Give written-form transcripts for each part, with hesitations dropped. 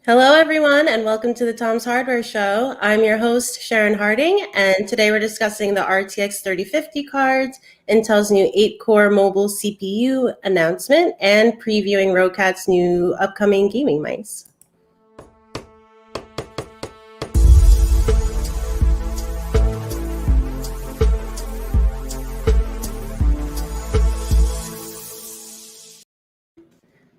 Hello, everyone, and welcome to the Tom's Hardware Show. I'm your host, Sharon Harding, and today we're discussing the RTX 3050 cards, Intel's new 8-core mobile CPU announcement, and previewing Rocat's new upcoming gaming mice.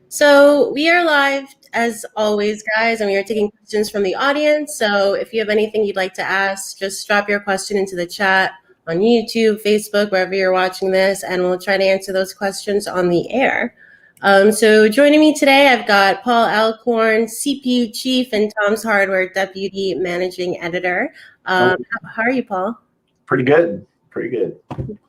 So we are live as always, guys, and we are taking questions from the audience. So if you have anything you'd like to ask, just drop your question into the chat on YouTube, Facebook, wherever you're watching this, and we'll try to answer those questions on the air. So joining me today, I've got Paul Alcorn, CPU Chief and Tom's Hardware Deputy Managing Editor. How are you, Paul? Pretty good. Pretty good.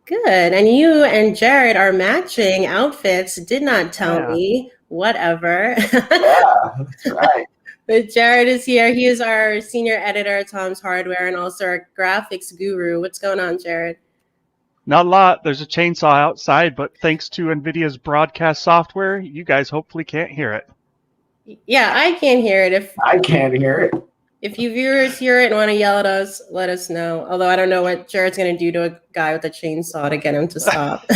Good. And you and Jared are matching outfits. Did not tell me. Whatever. Yeah, that's right. But Jared is here. He is our senior editor at Tom's Hardware and also our graphics guru. What's going on, Jared? Not a lot. There's a chainsaw outside, but thanks to Nvidia's broadcast software, you guys hopefully can't hear it. Yeah, I can't hear it. I can't hear it. If you viewers hear it and want to yell at us, let us know. Although I don't know what Jared's going to do to a guy with a chainsaw to get him to stop.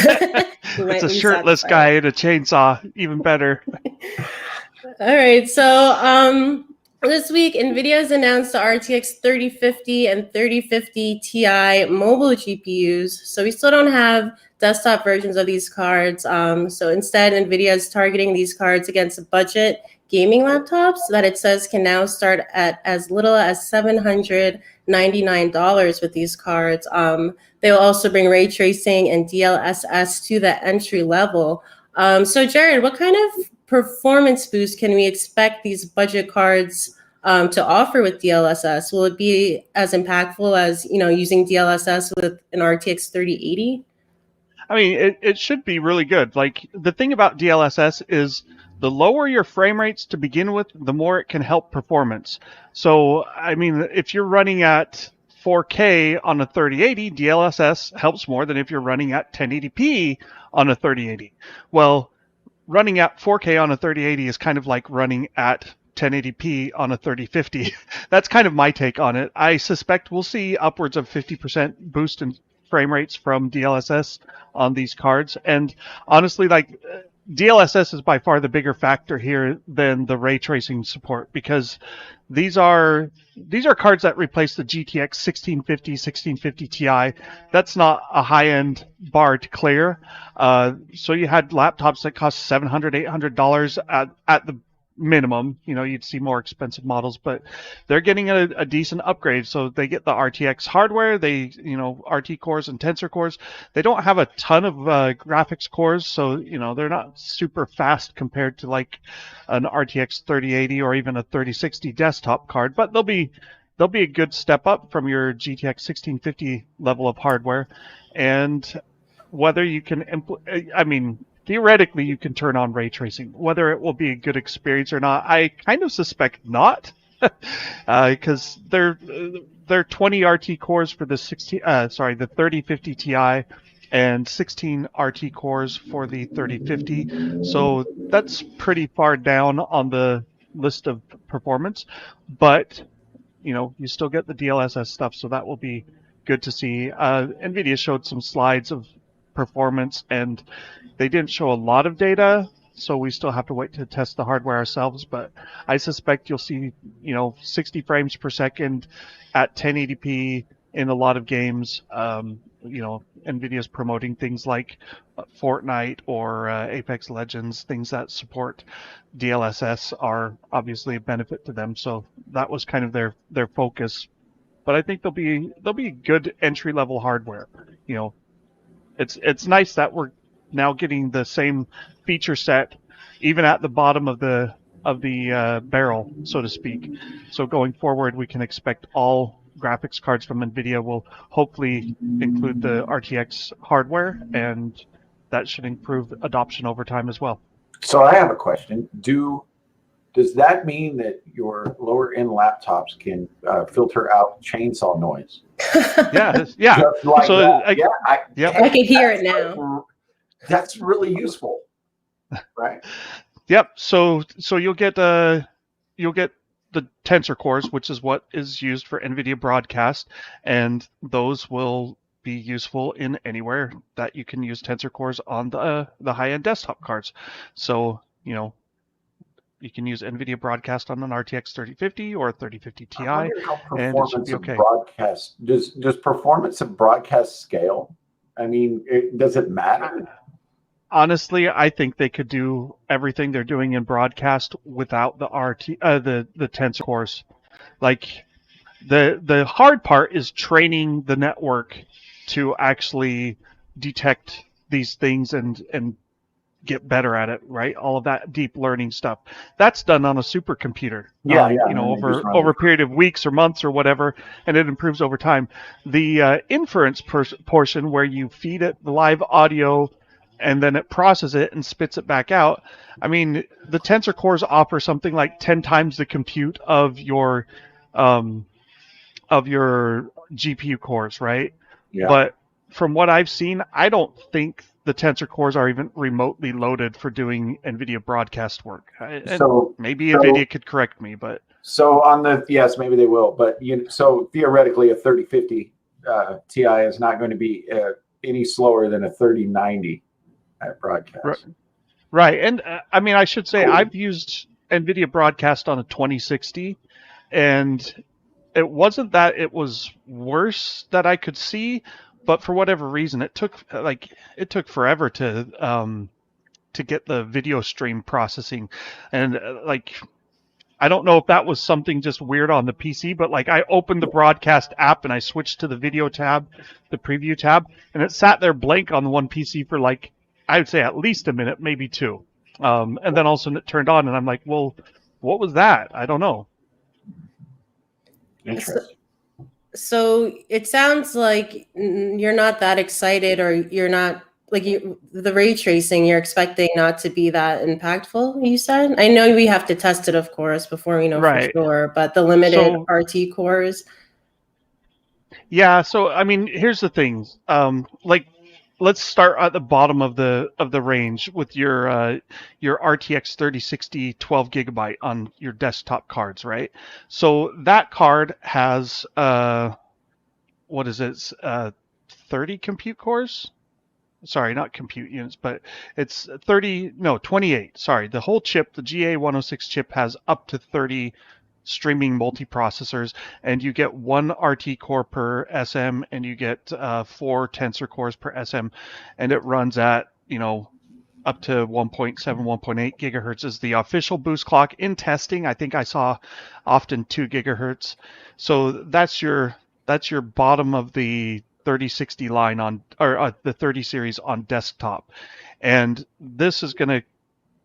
It's a shirtless guy and a chainsaw. Even better. All right. So this week, NVIDIA has announced the RTX 3050 and 3050 Ti mobile GPUs. So we still don't have desktop versions of these cards. So instead, NVIDIA is targeting these cards against budget gaming laptops that it says can now start at as little as $799 with these cards. They will also bring ray tracing and DLSS to the entry level. So Jared, what kind of performance boost can we expect these budget cards to offer with DLSS? Will it be as impactful as using DLSS with an RTX 3080? I mean, it should be really good. Like, the thing about DLSS is the lower your frame rates to begin with, the more it can help performance. So, I mean, if you're running at 4K on a 3080, DLSS helps more than if you're running at 1080p on a 3080. Well, running at 4K on a 3080 is kind of like running at 1080p on a 3050. That's kind of my take on it. I suspect we'll see upwards of 50% boost in frame rates from DLSS on these cards. And honestly, like, DLSS is by far the bigger factor here than the ray tracing support, because these are cards that replace the GTX 1650, 1650 Ti. That's not a high-end bar to clear. So you had laptops that cost $700, $800 at the minimum. You'd see more expensive models, but they're getting a decent upgrade. So they get the RTX hardware, they RT cores and tensor cores. They don't have a ton of graphics cores, so they're not super fast compared to like an RTX 3080 or even a 3060 desktop card, but they'll be a good step up from your GTX 1650 level of hardware. And whether you can theoretically, you can turn on ray tracing. Whether it will be a good experience or not, I kind of suspect not, because they're 20 RT cores for the 3050 Ti and 16 RT cores for the 3050. So that's pretty far down on the list of performance, but you still get the DLSS stuff, so that will be good to see. Nvidia showed some slides of performance, and they didn't show a lot of data, so we still have to wait to test the hardware ourselves. But I suspect you'll see 60 frames per second at 1080p in a lot of games. Nvidia's promoting things like Fortnite or Apex Legends. Things that support DLSS are obviously a benefit to them, so that was kind of their focus. But I think they'll be good entry level hardware. It's nice that we're now getting the same feature set even at the bottom of the barrel, so to speak. So going forward, we can expect all graphics cards from Nvidia will hopefully include the RTX hardware, and that should improve adoption over time as well. So I have a question. Does that mean that your lower end laptops can filter out chainsaw noise? Yeah. Like so that. I can hear it now. That's really useful, right? Yep. So you'll get the tensor cores, which is what is used for NVIDIA broadcast, and those will be useful in anywhere that you can use tensor cores on the high-end desktop cards. So, you can use NVIDIA broadcast on an RTX 3050 or a 3050 I Ti, wonder how and it should performance be of okay. broadcast does performance of broadcast scale? I mean, does it matter? Honestly, I think they could do everything they're doing in broadcast without the tensor cores. Like the hard part is training the network to actually detect these things and get better at it, right? All of that deep learning stuff. That's done on a supercomputer, Yeah, yeah. And then they just run over it. a period of weeks or months or whatever, and it improves over time. The inference portion where you feed it the live audio and then it processes it and spits it back out. I mean, the tensor cores offer something like 10 times the compute um, of your GPU cores, right? Yeah. But from what I've seen, I don't think the tensor cores are even remotely loaded for doing NVIDIA broadcast work. And So maybe so NVIDIA could correct me, but so on the yes, maybe they will, but so theoretically, a 3050 Ti is not going to be any slower than a 3090 at broadcast. right. And I mean, I should say Cool. I've used NVIDIA broadcast on a 2060, and it wasn't that it was worse that I could see, but for whatever reason, it took forever to get the video stream processing, and I don't know if that was something just weird on the PC, but like I opened the broadcast app and I switched to the video tab, the preview tab, and it sat there blank on the one PC for like, I would say at least a minute, maybe two. And then all of a sudden it turned on and I'm like, well, what was that? I don't know. So, Interesting. so it sounds like you're not that excited, or you're not like the ray tracing. You're expecting not to be that impactful. You said. I know we have to test it, of course, before we know for Right. sure. But the limited So, RT cores. yeah, so I mean, here's the thing. Let's start at the bottom of the range with your RTX 3060 12 gigabyte on your desktop cards, right? So that card has what is it? 30 compute cores? Sorry, not compute units, but it's 30, no, 28. Sorry, the whole chip, the GA106 chip has up to 30 streaming multiprocessors, and you get one RT core per SM, and you get 4 tensor cores per SM, and it runs at, up to 1.7, 1.8 gigahertz is the official boost clock. In testing, I think I saw often 2 gigahertz. So that's your bottom of the 3060 line on, or the 30 series on desktop. And this is going to,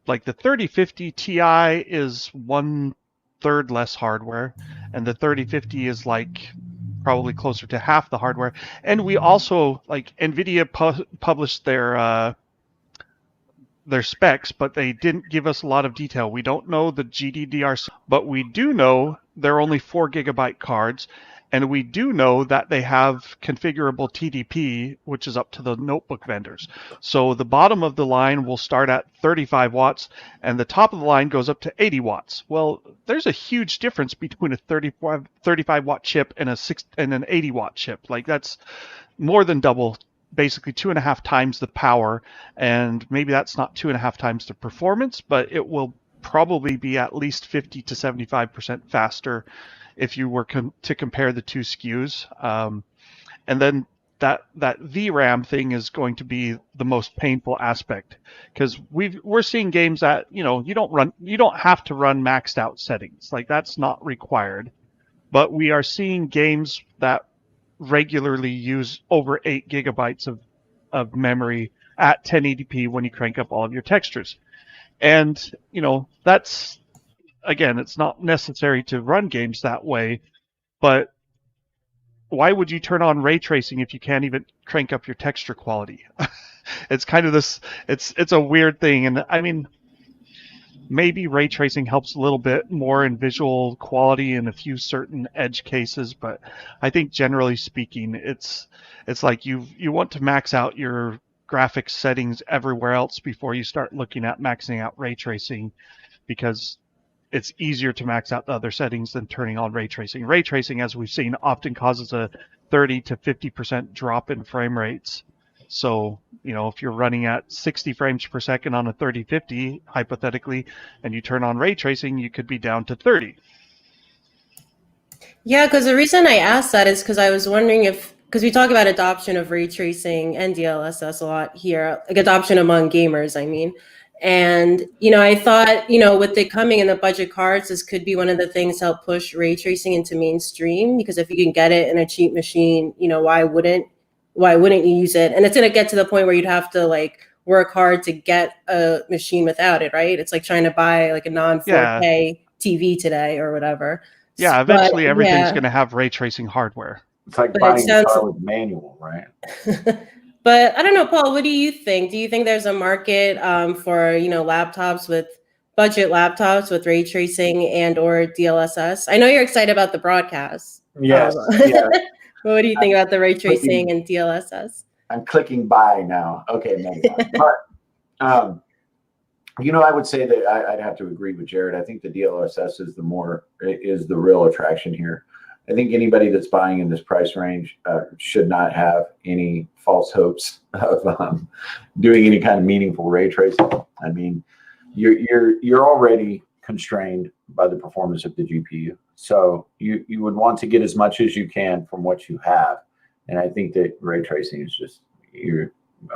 like the 3050 Ti is 1/3 less hardware, and the 3050 is like probably closer to half the hardware. And we also, like, Nvidia published their specs, but they didn't give us a lot of detail. We don't know the GDDR, but we do know they're only 4 gigabyte cards, and we do know that they have configurable TDP, which is up to the notebook vendors. So the bottom of the line will start at 35 watts, and the top of the line goes up to 80 watts. Well, there's a huge difference between a 35 watt chip and an 80 watt chip. Like, that's more than double, basically 2.5 times the power, and maybe that's not 2.5 times the performance, but it will probably be at least 50 to 75% faster if you were to compare the two SKUs. And then that VRAM thing is going to be the most painful aspect, because we're seeing games that you don't have to run maxed out settings, like that's not required, but we are seeing games that regularly use over 8 gigabytes of memory at 1080p when you crank up all of your textures. And, that's, again, it's not necessary to run games that way, but why would you turn on ray tracing if you can't even crank up your texture quality? It's kind of it's a weird thing. And I mean, maybe ray tracing helps a little bit more in visual quality in a few certain edge cases, but I think generally speaking, it's like you want to max out your graphics settings everywhere else before you start looking at maxing out ray tracing, because it's easier to max out the other settings than turning on ray tracing. Ray tracing, as we've seen, often causes a 30 to 50% drop in frame rates. So, if you're running at 60 frames per second on a 3050, hypothetically, and you turn on ray tracing, you could be down to 30. Yeah, because the reason I asked that is because I was wondering because we talk about adoption of ray tracing and DLSS a lot here, like adoption among gamers, I mean. And, I thought, with it coming in the budget cards, this could be one of the things to help push ray tracing into mainstream, because if you can get it in a cheap machine, why wouldn't you use it? And it's going to get to the point where you'd have to like work hard to get a machine without it, right? It's like trying to buy like a non Yeah. 4K TV today or whatever. Yeah, But eventually everything's yeah, going to have ray tracing hardware. It's like but it buying a sounds. car with manual, right? But I don't know, Paul. What do you think? Do you think there's a market for laptops with budget laptops with ray tracing and or DLSS? I know you're excited about the broadcast. Yes. Yeah. But what do you think about the ray clicking- tracing and DLSS? I'm clicking buy now. Okay, maybe. But I would say that I'd have to agree with Jared. I think the DLSS is the real attraction here. I think anybody that's buying in this price range should not have any false hopes of doing any kind of meaningful ray tracing. I mean, you're already constrained by the performance of the GPU, so you would want to get as much as you can from what you have. And I think that ray tracing is just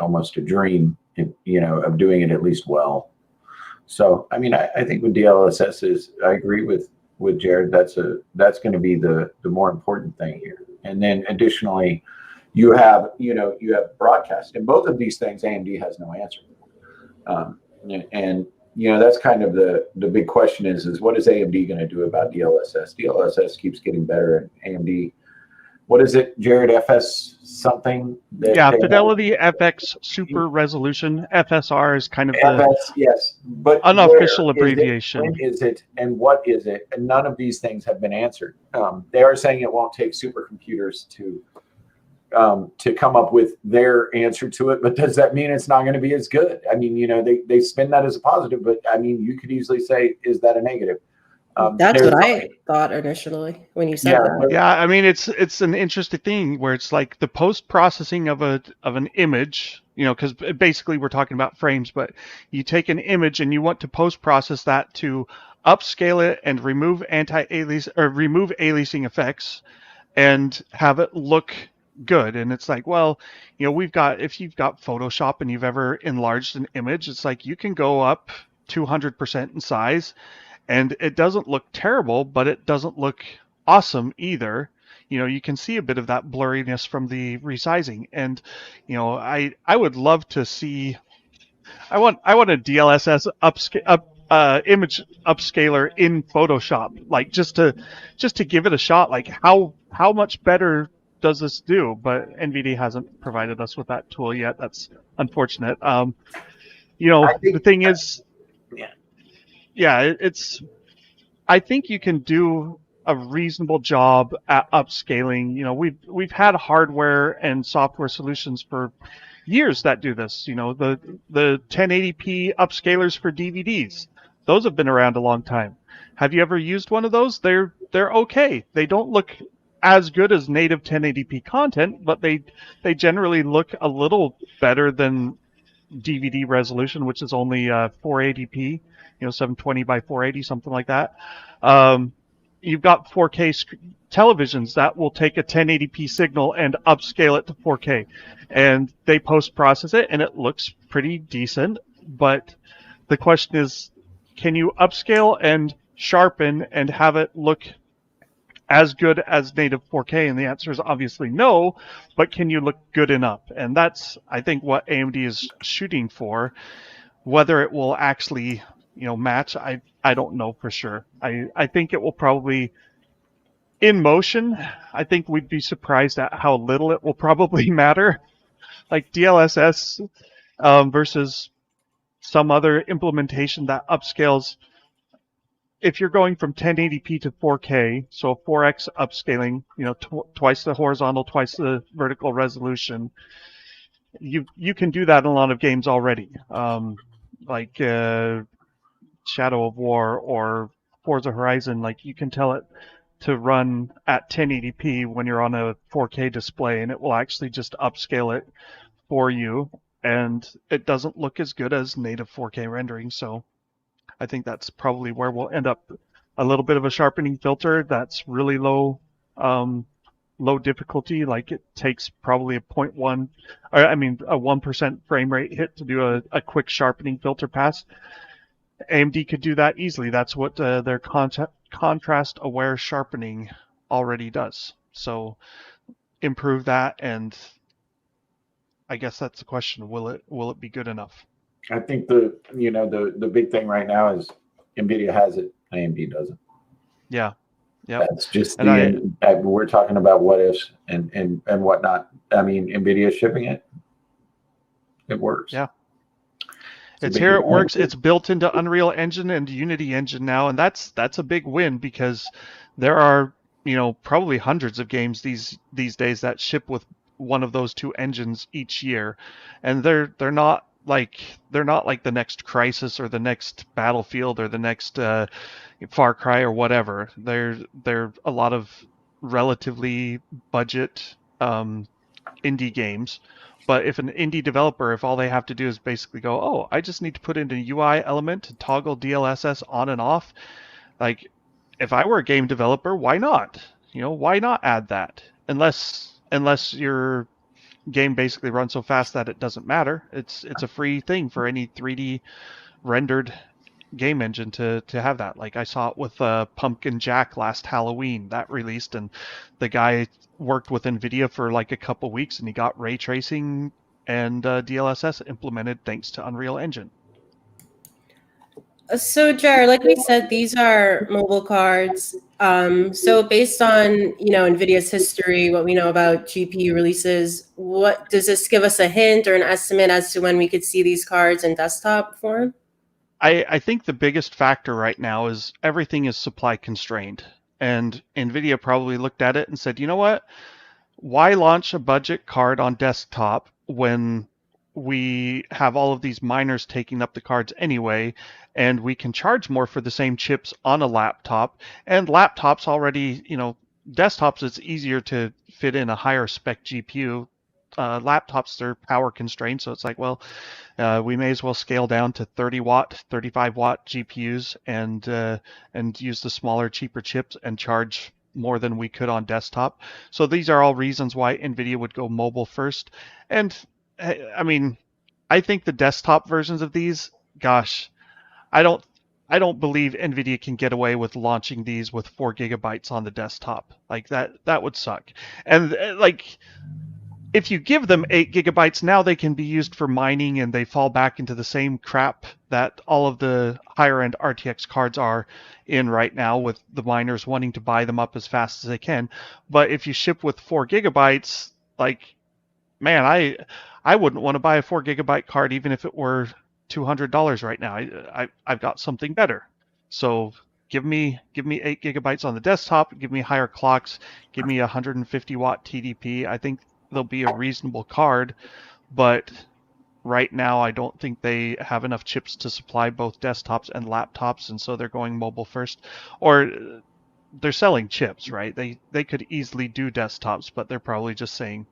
almost a dream, of doing it at least well. So, I mean, I think with DLSS I agree with Jared. That's going to be the more important thing here. And then additionally, you have broadcast, and both of these things AMD has no answer. And that's kind of the big question is what is AMD going to do about DLSS? DLSS keeps getting better, and AMD. What is it, Jared? FS something? Fidelity FX Super Resolution. FSR is kind of the FS, yes, but unofficial abbreviation. When is it, and what is it? And none of these things have been answered. They are saying it won't take supercomputers to come up with their answer to it, but does that mean it's not going to be as good? I mean, they spin that as a positive, but I mean, you could easily say, is that a negative? That's what I thought initially when you said that. Yeah, I mean it's an interesting thing where it's like the post processing of an image, because basically we're talking about frames, but you take an image and you want to post process that to upscale it and remove remove aliasing effects and have it look good. And it's like, well, if you've got Photoshop and you've ever enlarged an image, it's like you can go up 200% in size. And it doesn't look terrible, but it doesn't look awesome either. You can see a bit of that blurriness from the resizing. And, I would love to see. I want a DLSS image upscaler in Photoshop, like just to give it a shot. Like how much better does this do? But Nvidia hasn't provided us with that tool yet. That's unfortunate. The thing is. Yeah, I think you can do a reasonable job at upscaling. We've had hardware and software solutions for years that do this. The 1080p upscalers for DVDs. Those have been around a long time. Have you ever used one of those? They're okay. They don't look as good as native 1080p content, but they generally look a little better than DVD resolution, which is only 480p. 720 by 480, something like that. You've got 4K televisions that will take a 1080p signal and upscale it to 4K, and they post-process it, and it looks pretty decent. But the question is, can you upscale and sharpen and have it look as good as native 4K? And the answer is obviously no, but can you look good enough? And that's, I think, what AMD is shooting for. Whether it will actually match, I don't know for sure. I think it will probably, in motion, I think we'd be surprised at how little it will probably matter. Like DLSS versus some other implementation that upscales. If you're going from 1080p to 4K, so 4x upscaling, twice the horizontal, twice the vertical resolution, you can do that in a lot of games already. Like Shadow of War or Forza Horizon, like you can tell it to run at 1080p when you're on a 4K display, and it will actually just upscale it for you, and it doesn't look as good as native 4K rendering. So I think that's probably where we'll end up. A little bit of a sharpening filter that's really low difficulty. Like it takes probably a 0.1, or I mean a 1% frame rate hit to do a quick sharpening filter pass. AMD could do that easily. That's what their contrast aware sharpening already does. So improve that, and I guess that's the question: will it be good enough? I think the big thing right now is Nvidia has it, AMD doesn't. Yeah, yep. That's just And we're talking about what ifs and whatnot. I mean, Nvidia shipping it, it works. yeah, It's a it's big here. It advantage. works. It's built into Unreal Engine and Unity Engine now, and that's a big win because there are probably hundreds of games these days that ship with one of those two engines each year, and they're not like the next Crisis or the next Battlefield or the next Far Cry or whatever. They're a lot of relatively budget indie games. But if an indie developer, if all they have to do is basically go, oh, I just need to put in a UI element to toggle DLSS on and off, like if I were a game developer, why not? Why not add that? Unless your game basically runs so fast that it doesn't matter. It's a free thing for any 3D rendered game engine to have that. Like I saw it with Pumpkin Jack last Halloween that released, and the guy worked with Nvidia for like a couple weeks, and he got ray tracing and DLSS implemented thanks to Unreal Engine. So, Jared, like we said, these are mobile cards. So based on, NVIDIA's history, what we know about GPU releases, what does this give us a hint or an estimate as to when we could see these cards in desktop form? I think the biggest factor right now is everything is supply constrained. And Nvidia probably looked at it and said, you know what? Why launch a budget card on desktop when we have all of these miners taking up the cards anyway, and we can charge more for the same chips on a laptop? And laptops already, desktops, it's easier to fit in a higher spec GPU. Laptops, they're power constrained, so it's like, well, we may as well scale down to 30 watt, 35 watt GPUs and use the smaller, cheaper chips and charge more than we could on desktop. So these are all reasons why Nvidia would go mobile first. And I mean, I think the desktop versions of these, gosh, I don't believe Nvidia can get away with launching these with 4 gigabytes on the desktop. Like that would suck. And like if you give them 8 gigabytes, now they can be used for mining, and they fall back into the same crap that all of the higher end RTX cards are in right now, with the miners wanting to buy them up as fast as they can. But if you ship with 4 gigabytes, like, man, I wouldn't want to buy a 4 gigabyte card even if it were $200 right now. I've got something better. So give me 8 gigabytes on the desktop, give me higher clocks, give me 150 watt TDP. I think they'll be a reasonable card, but right now I don't think they have enough chips to supply both desktops and laptops, and so they're going mobile first. Or they're selling chips, right? They could easily do desktops, but they're probably just saying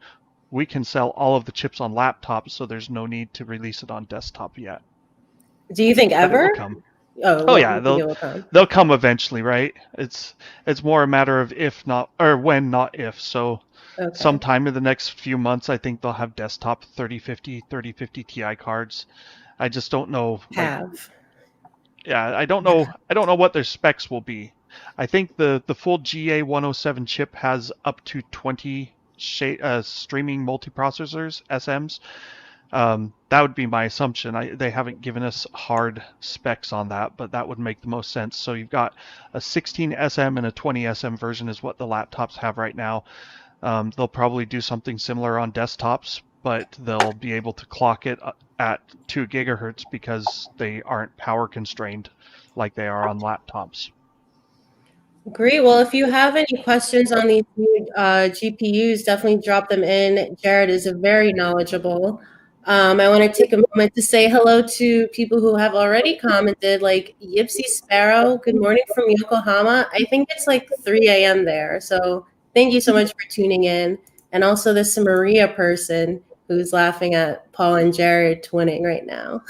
we can sell all of the chips on laptops, so there's no need to release it on desktop yet. Do you think But it will ever? come. Oh, Oh what, yeah, you think it will come? they'll come eventually, right? It's more a matter of if not, or when, not if. So Okay. sometime in the next few months, I think they'll have desktop 3050 Ti cards. I just don't know, like, Have. yeah, I don't know what their specs will be. I think the full GA107 chip has up to 20 streaming multiprocessors, SMs. That would be my assumption. They haven't given us hard specs on that, but that would make the most sense. So you've got a 16 SM and a 20 SM version is what the laptops have right now. They'll probably do something similar on desktops, but they'll be able to clock it at 2 gigahertz because they aren't power constrained like they are on laptops. Great. Well, if you have any questions on these new GPUs, definitely drop them in. Jared is very knowledgeable. I want to take a moment to say hello to people who have already commented, like Yipsy Sparrow. Good morning from Yokohama. I think it's like 3 a.m. there. So thank you so much for tuning in. And also this Maria person who's laughing at Paul and Jared twinning right now.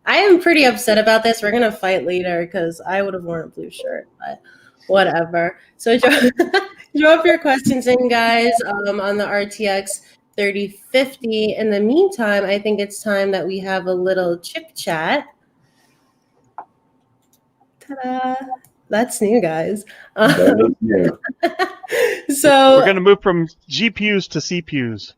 I am pretty upset about this. We're going to fight later because I would have worn a blue shirt, but whatever. So drop your questions in, guys, on the RTX 3050. In the meantime, I think it's time that we have a little chip chat. Ta-da! That's new, guys. That is new. So We're going to move from GPUs to CPUs.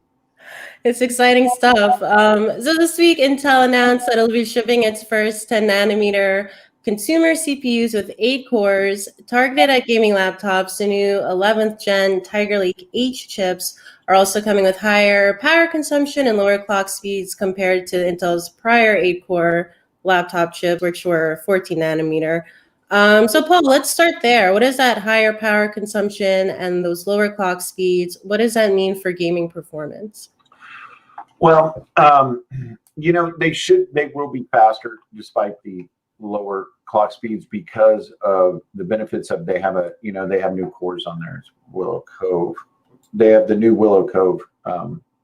it's exciting stuff. So this week, Intel announced that it'll be shipping its first 10 nanometer consumer CPUs with 8 cores targeted at gaming laptops. The new 11th gen Tiger Lake H chips are also coming with higher power consumption and lower clock speeds compared to Intel's prior 8-core laptop chips, which were 14 nanometer. So Paul, let's start there. What is that higher power consumption and those lower clock speeds? What does that mean for gaming performance? Well, they will be faster despite the lower clock speeds because of the benefits of they have new cores on there. It's Willow Cove. They have the new Willow Cove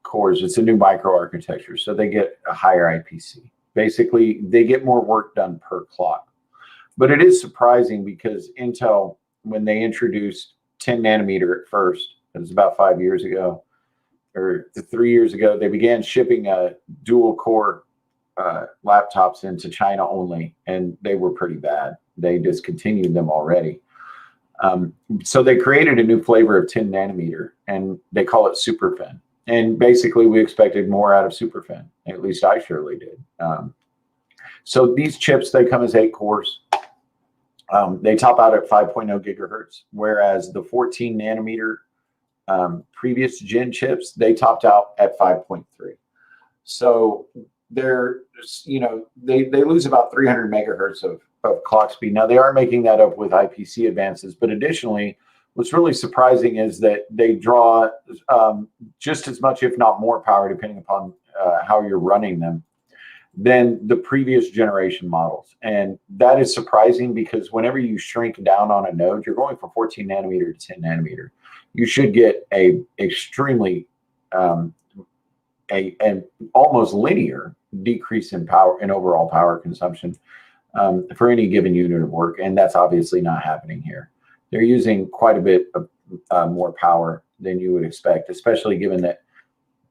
cores. It's a new microarchitecture, so they get a higher IPC. Basically, they get more work done per clock. But it is surprising because Intel, when they introduced 10 nanometer at first, it was about 5 years ago, or 3 years ago, they began shipping dual core laptops into China only, and they were pretty bad. They discontinued them already. So they created a new flavor of 10 nanometer, and they call it SuperFin. And basically, we expected more out of SuperFin. At least I surely did. So these chips, they come as 8 cores. They top out at 5.0 gigahertz, whereas the 14 nanometer previous gen chips, they topped out at 5.3. So they're, they lose about 300 megahertz of clock speed. Now they are making that up with IPC advances, but additionally, what's really surprising is that they draw just as much, if not more power, depending upon how you're running them, than the previous generation models. And that is surprising because whenever you shrink down on a node, you're going from 14 nanometer to 10 nanometer. You should get a extremely an almost linear decrease in power and overall power consumption for any given unit of work, and that's obviously not happening here. They're using quite a bit of more power than you would expect, especially given that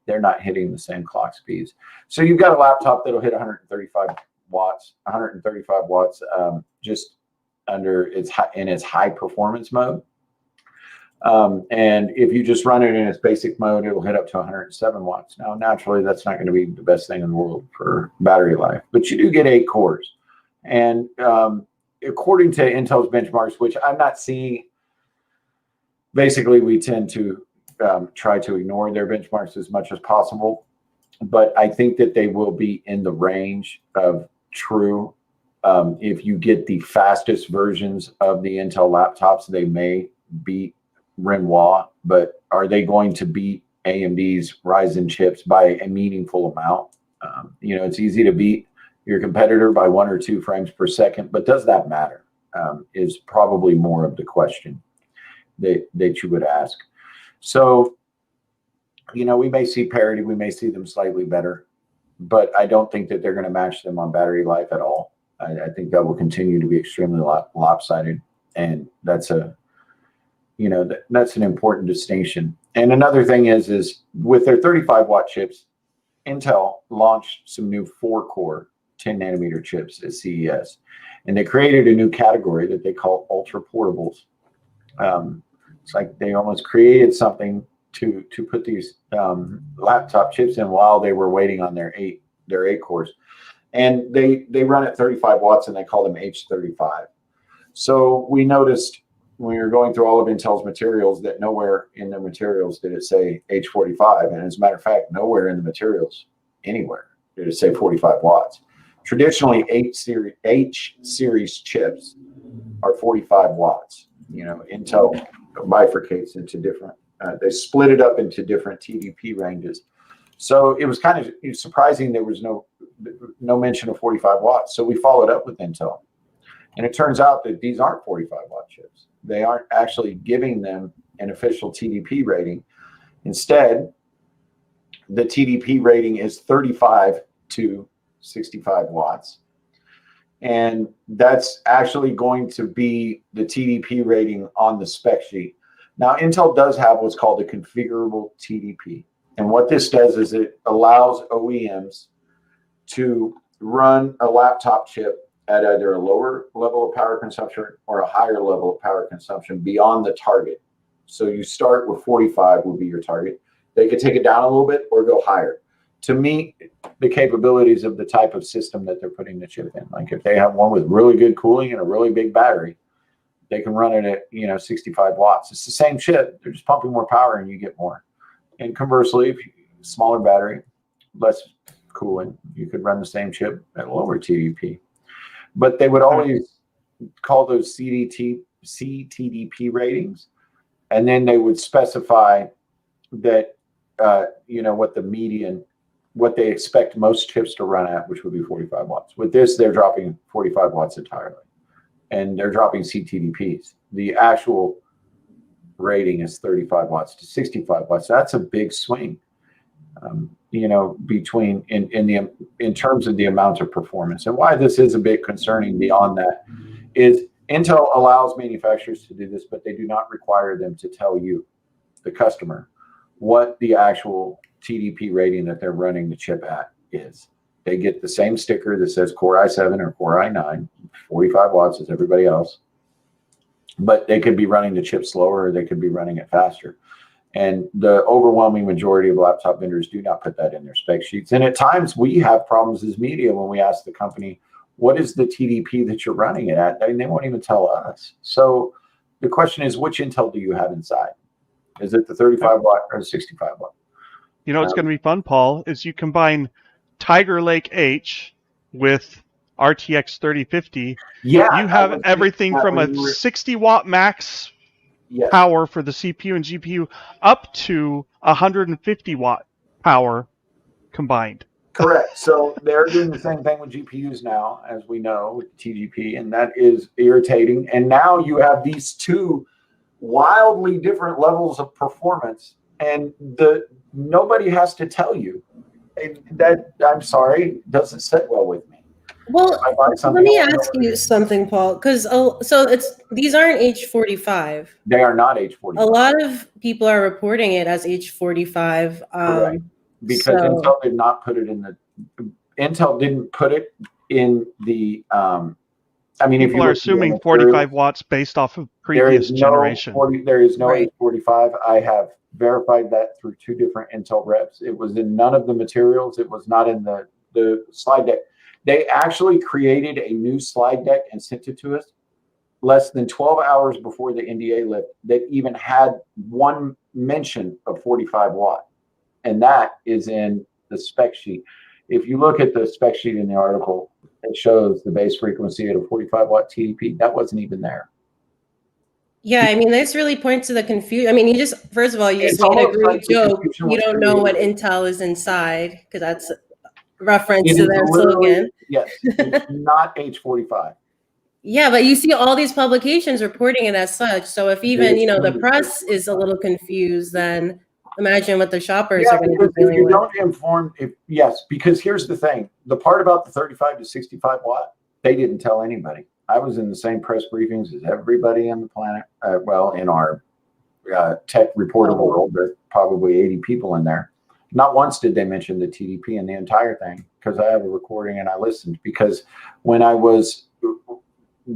they're not hitting the same clock speeds. So you've got a laptop that'll hit 135 watts, just under its high performance mode. And if you just run it in its basic mode, it'll hit up to 107 watts. Now, naturally, that's not going to be the best thing in the world for battery life, but you do get 8 cores. And according to Intel's benchmarks, which I'm not seeing, basically we tend to try to ignore their benchmarks as much as possible. But I think that they will be in the range of true. If you get the fastest versions of the Intel laptops, they may beat Renoir, but are they going to beat AMD's Ryzen chips by a meaningful amount? It's easy to beat your competitor by 1 or 2 frames per second, but does that matter? Is probably more of the question that you would ask. So, we may see parity, we may see them slightly better, but I don't think that they're going to match them on battery life at all. I think that will continue to be extremely lopsided, and that's that's an important distinction. And another thing is with their 35 watt chips, Intel launched some new 4-core 10 nanometer chips at CES, and they created a new category that they call ultra portables. It's like they almost created something to put these laptop chips in while they were waiting on their eight cores, and they run at 35 watts, and they call them H35. So we noticed when we were going through all of Intel's materials that nowhere in their materials did it say H45, and as a matter of fact, nowhere in the materials anywhere did it say 45 watts. Traditionally, H series chips are 45 watts. Intel bifurcates into different. They split it up into different TDP ranges. So it was kind of surprising there was no mention of 45 watts. So we followed up with Intel. And it turns out that these aren't 45 watt chips. They aren't actually giving them an official TDP rating. Instead, the TDP rating is 35 to 65 watts. And that's actually going to be the TDP rating on the spec sheet. Now, Intel does have what's called a configurable TDP. And what this does is it allows OEMs to run a laptop chip at either a lower level of power consumption or a higher level of power consumption beyond the target. So you start with 45 would be your target. They could take it down a little bit or go higher to meet the capabilities of the type of system that they're putting the chip in. Like if they have one with really good cooling and a really big battery, they can run it at 65 watts. It's the same chip. They're just pumping more power and you get more. And conversely, if you smaller battery, less cooling, you could run the same chip at a lower TDP. But they would always call those CTDP ratings, and then they would specify that what the median, what they expect most chips to run at, which would be 45 watts. With this, they're dropping 45 watts entirely, and they're dropping CTDPs. The actual rating is 35 watts to 65 watts. That's a big swing. Between in terms of the amount of performance. And why this is a bit concerning beyond that is Intel allows manufacturers to do this, but they do not require them to tell you, the customer, what the actual TDP rating that they're running the chip at is. They get the same sticker that says Core i7 or Core i9, 45 watts as everybody else, but they could be running the chip slower or they could be running it faster. And the overwhelming majority of laptop vendors do not put that in their spec sheets. And at times we have problems as media when we ask the company, what is the TDP that you're running it at? And they won't even tell us. So the question is, which Intel do you have inside? Is it the 35 watt or the 65 watt? It's going to be fun, Paul, is you combine Tiger Lake H with RTX 3050. Yeah. You have everything from a 60 watt max power for the CPU and GPU up to 150 watt power combined. Correct. So they're doing the same thing with GPUs now, as we know, with TGP, and that is irritating. And now you have these two wildly different levels of performance, and nobody has to tell you. And that, I'm sorry, doesn't sit well with me. Well, let me ask you something, Paul, because these aren't H45. They are not H45. A lot of people are reporting it as H45. Right. Because Intel did not put it in Intel didn't put it in the. People are assuming 45 watts based off of previous generation. There is no H45. I have verified that through two different Intel reps. It was in none of the materials. It was not in the slide deck. They actually created a new slide deck and sent it to us less than 12 hours before the NDA lift that even had one mention of 45 watt. And that is in the spec sheet. If you look at the spec sheet in the article, it shows the base frequency at a 45 watt TDP. That wasn't even there. Yeah, this really points to the confusion. First of all, you just made a great joke. You don't know what Intel is inside because that's reference to their slogan. Yes, it's not H45. Yeah, but you see all these publications reporting it as such. So if even the press is a little confused, then imagine what the shoppers are going to be dealing with. Don't inform. Because here's the thing: the part about the 35 to 65 watt, they didn't tell anybody. I was in the same press briefings as everybody on the planet. In our tech reportable world, there's probably 80 people in there. Not once did they mention the TDP in the entire thing, because I have a recording and I listened. Because when I was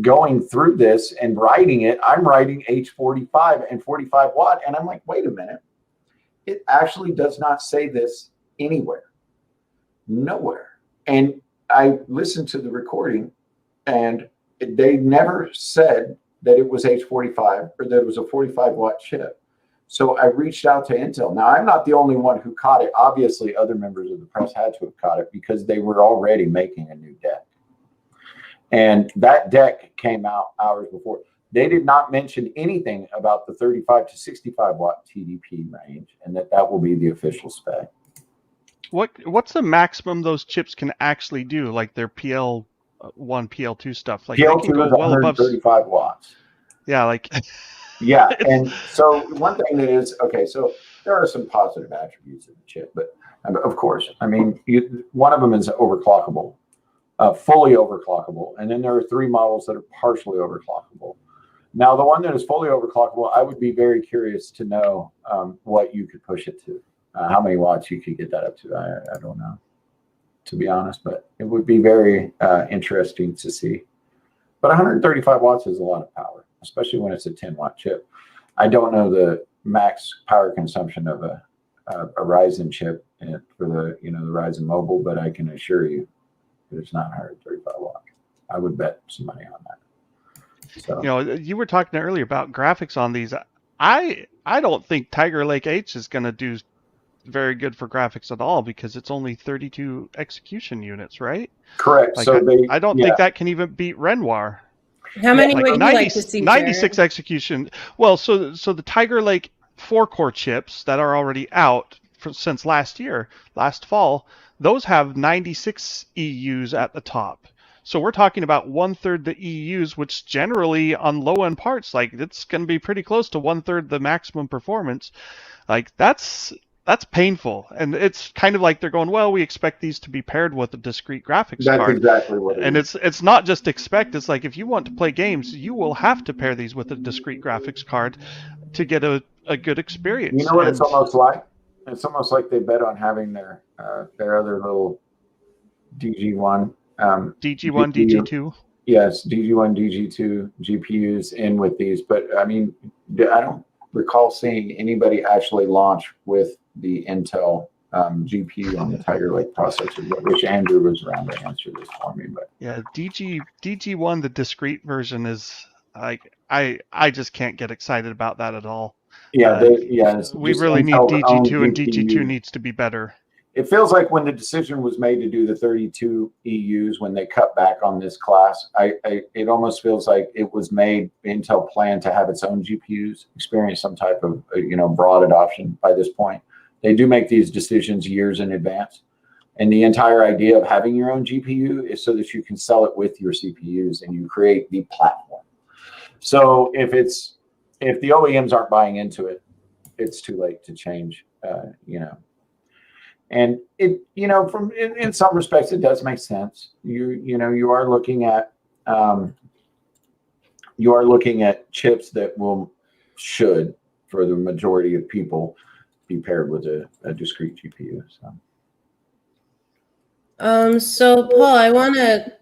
going through this and writing it, I'm writing H45 and 45 watt, and I'm like, wait a minute. It actually does not say this anywhere. Nowhere. And I listened to the recording, and they never said that it was H45 or that it was a 45 watt chip. So I reached out to Intel. Now, I'm not the only one who caught it. Obviously, other members of the press had to have caught it because they were already making a new deck. And that deck came out hours before. They did not mention anything about the 35 to 65 watt TDP range, and that will be the official spec. What's the maximum those chips can actually do? Like their PL1, PL2 stuff. Like they can PL2 go is well above. 135 watts. Yeah, like Yeah, it's and so one thing that is okay. So there are some positive attributes of the chip, but of course, I mean, one of them is overclockable, fully overclockable, and then there are 3 models that are partially overclockable. Now, the one that is fully overclockable, I would be very curious to know what you could push it to, how many watts you could get that up to. I don't know, to be honest, but it would be very interesting to see. But 135 watts is a lot of power, especially when it's a 10-watt chip. I don't know the max power consumption of a Ryzen chip for the the Ryzen mobile, but I can assure you that it's not 135 watts. I would bet some money on that. So, you were talking earlier about graphics on these. I don't think Tiger Lake H is going to do very good for graphics at all because it's only 32 execution units, right? correct. Like So I don't think that can even beat Renoir. How many Yeah, would you like to see, 96 Jared? execution. Well, so the Tiger Lake 4-core chips that are already out since last fall, those have 96 EUs at the top. So we're talking about 1/3 the EUs, which generally on low end parts, like it's going to be pretty close to 1/3 the maximum performance. Like that's painful, and it's kind of like they're going, well, we expect these to be paired with a discrete graphics that's card, exactly what it and is. it's not just expect. It's like if you want to play games, you will have to pair these with a discrete graphics card to get a good You experience. know what it's And almost like? It's almost like they bet on having their other little DG1 DG1, GPU. DG2. Yes, DG1, DG2 GPUs in with these, but I mean, I don't recall seeing anybody actually launch with the Intel GPU on the Tiger Lake processor. I wish Andrew was around to answer this for me, but Yeah, DG1, the discrete version is like I just can't get excited about that at all. yeah, it's We just really need Intel's own DG2, and DG2 GPU. needs to be better. It feels like when the decision was made to do the 32 EUs when they cut back on this class, it almost feels like it was made. Intel planned to have its own GPUs experience some type of broad adoption by this point. They do make these decisions years in advance, and the entire idea of having your own GPU is so that you can sell it with your CPUs and you create the platform. So if the OEMs aren't buying into it, it's too late to change. And it, from in some respects, it does make sense. You are looking at chips that should, for the majority of people, be paired with a discrete GPU. So Paul, I want to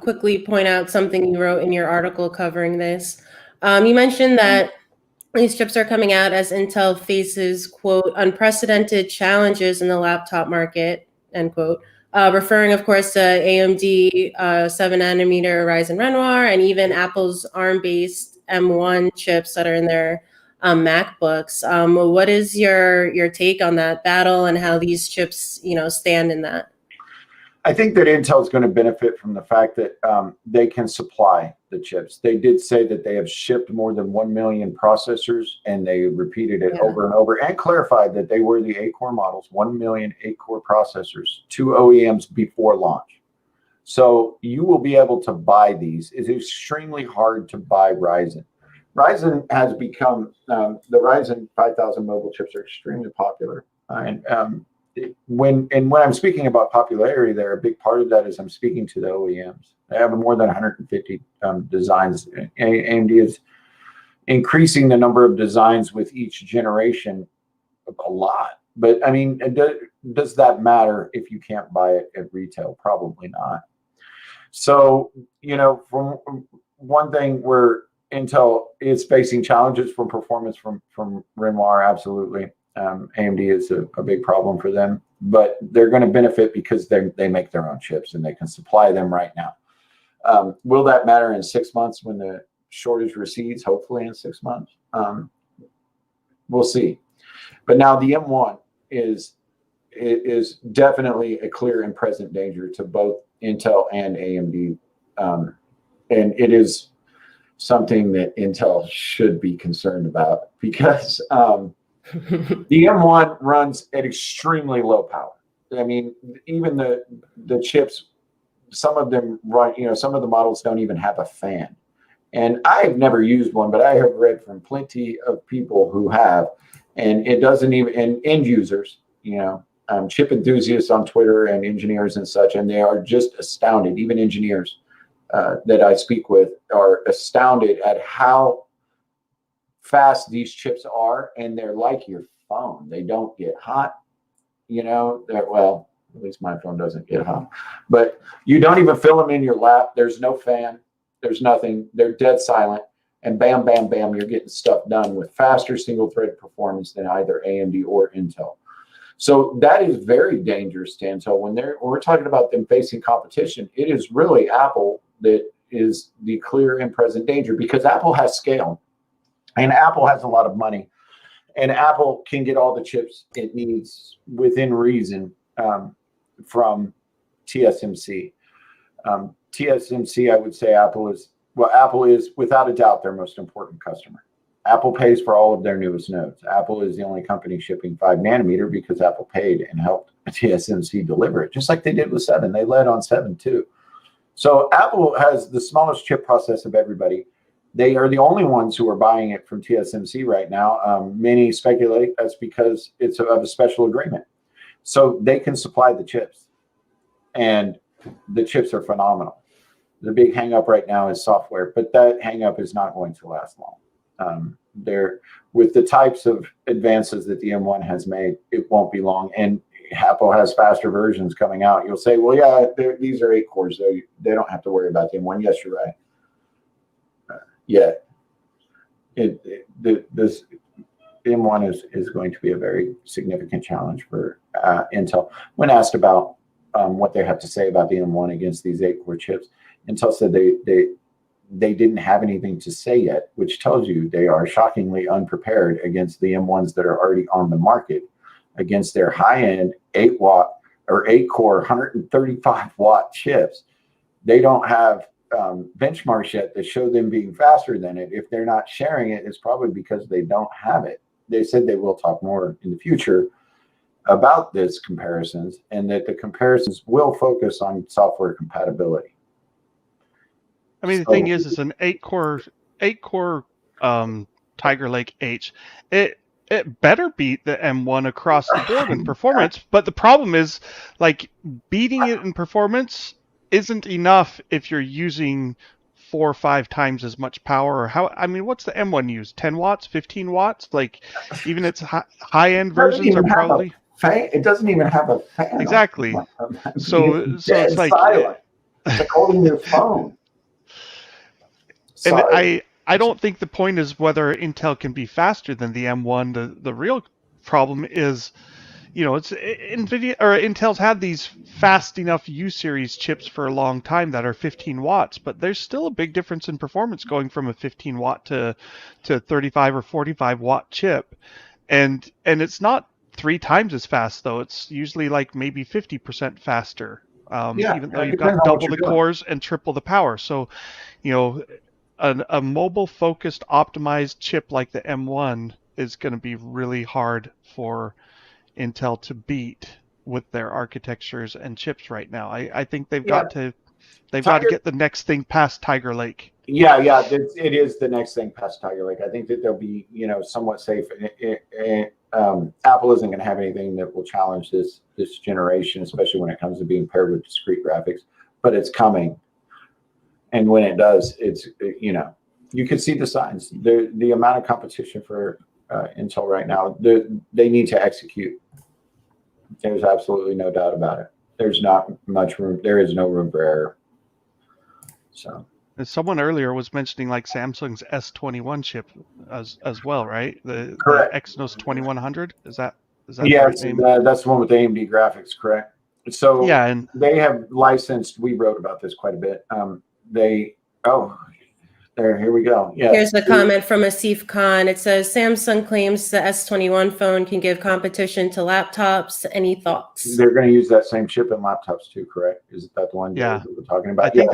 quickly point out something you wrote in your article covering this. You mentioned that these chips are coming out as Intel faces, quote, unprecedented challenges in the laptop market, end quote, referring, of course, to AMD 7-nanometer Ryzen Renoir and even Apple's ARM-based M1 chips that are in their MacBooks. What is your take on that battle and how these chips, stand in that? I think that Intel is going to benefit from the fact that they can supply the chips. They did say that they have shipped more than 1 million processors, and they repeated it over and over and clarified that they were the 8-core models, 1 million 8-core processors to OEMs before launch. So you will be able to buy these. It's extremely hard to buy Ryzen. Ryzen has become, the Ryzen 5000 mobile chips are extremely popular. When I'm speaking about popularity there, a big part of that is I'm speaking to the OEMs. They have more than 150 designs. AMD is increasing the number of designs with each generation a lot. But I mean, does that matter if you can't buy it at retail? Probably not. So, from one thing where Intel is facing challenges from performance from Renoir, absolutely. AMD is a big problem for them, but they're going to benefit because they make their own chips and they can supply them right now. Will that matter in 6 months when the shortage recedes? Hopefully in 6 months. We'll see. But now the M1 is definitely a clear and present danger to both Intel and AMD. And it is something that Intel should be concerned about because the M1 runs at extremely low power. I mean, even the chips, some of them run, some of the models don't even have a fan. And I've never used one, but I have read from plenty of people who have, and it doesn't even, and end users, chip enthusiasts on Twitter and engineers and such, and they are just astounded. Even engineers that I speak with are astounded at how fast these chips are, and they're like your phone. They don't get hot, well, at least my phone doesn't get hot, but you don't even feel them in your lap. There's no fan. There's nothing. They're dead silent. And bam, bam, bam, you're getting stuff done with faster single thread performance than either AMD or Intel. So that is very dangerous to Intel. When we're talking about them facing competition, it is really Apple that is the clear and present danger, because Apple has scale and Apple has a lot of money, and Apple can get all the chips it needs within reason from TSMC. TSMC, I would say Apple is without a doubt their most important customer. Apple pays for all of their newest nodes. Apple is the only company shipping 5 nanometer because Apple paid and helped TSMC deliver it, just like they did with 7. They led on 7 too. So Apple has the smallest chip process of everybody. They are the only ones who are buying it from TSMC right now. Many speculate that's because it's of a special agreement. So they can supply the chips, and the chips are phenomenal. The big hang up right now is software, but that hang up is not going to last long. With the types of advances that the M1 has made, it won't be long. And Apple has faster versions coming out. You'll say, well, yeah, these are 8 cores. They don't have to worry about the M1. Yes, you're right. This M1 is going to be a very significant challenge for Intel. When asked about what they have to say about the M1 against these 8-core chips, Intel said they didn't have anything to say yet, which tells you they are shockingly unprepared against the M1s that are already on the market, against their high-end 8-watt or 8-core 135-watt chips. They don't have benchmarks yet that show them being faster than it. If they're not sharing it, it's probably because they don't have it. They said they will talk more in the future about this comparisons, and that the comparisons will focus on software compatibility. I mean, the thing is an 8-core Tiger Lake H. It better beat the M1 across the board in performance, but the problem is, like, beating it in performance isn't enough if you're using 4 or 5 times as much power. Or what's the M1 use? 10 watts, 15 watts? Like, even its high-end versions are probably. It doesn't even have a fan. Exactly. So it's like silent. It's like holding your phone. And I don't think the point is whether Intel can be faster than the M1. The real problem is, it's Nvidia or Intel's had these fast enough U series chips for a long time that are 15 watts, but there's still a big difference in performance going from a 15 watt to 35 or 45 watt chip, and it's not 3 times as fast though. It's usually like maybe 50% faster, even though you've got double the cores and triple the power. So, a mobile-focused, optimized chip like the M1 is going to be really hard for Intel to beat with their architectures and chips right now. I think they've got to get the next thing past Tiger Lake. Yeah, it is the next thing past Tiger Lake. I think that they'll be, somewhat safe. Apple isn't going to have anything that will challenge this generation, especially when it comes to being paired with discrete graphics. But it's coming. And when it does, it's, you can see the signs. The amount of competition for Intel right now, they need to execute. There's absolutely no doubt about it. There's not much room. There is no room for error. So. Someone earlier was mentioning like Samsung's S21 chip as well, right? The Exynos 2100. Is that the right name? That's the one with AMD graphics, correct? So yeah, and they have licensed. We wrote about this quite a bit. Here we go. Yeah. Here's the comment from Asif Khan. It says Samsung claims the S21 phone can give competition to laptops. Any thoughts? They're going to use that same chip in laptops too, correct? Is that the one that we're talking about? I think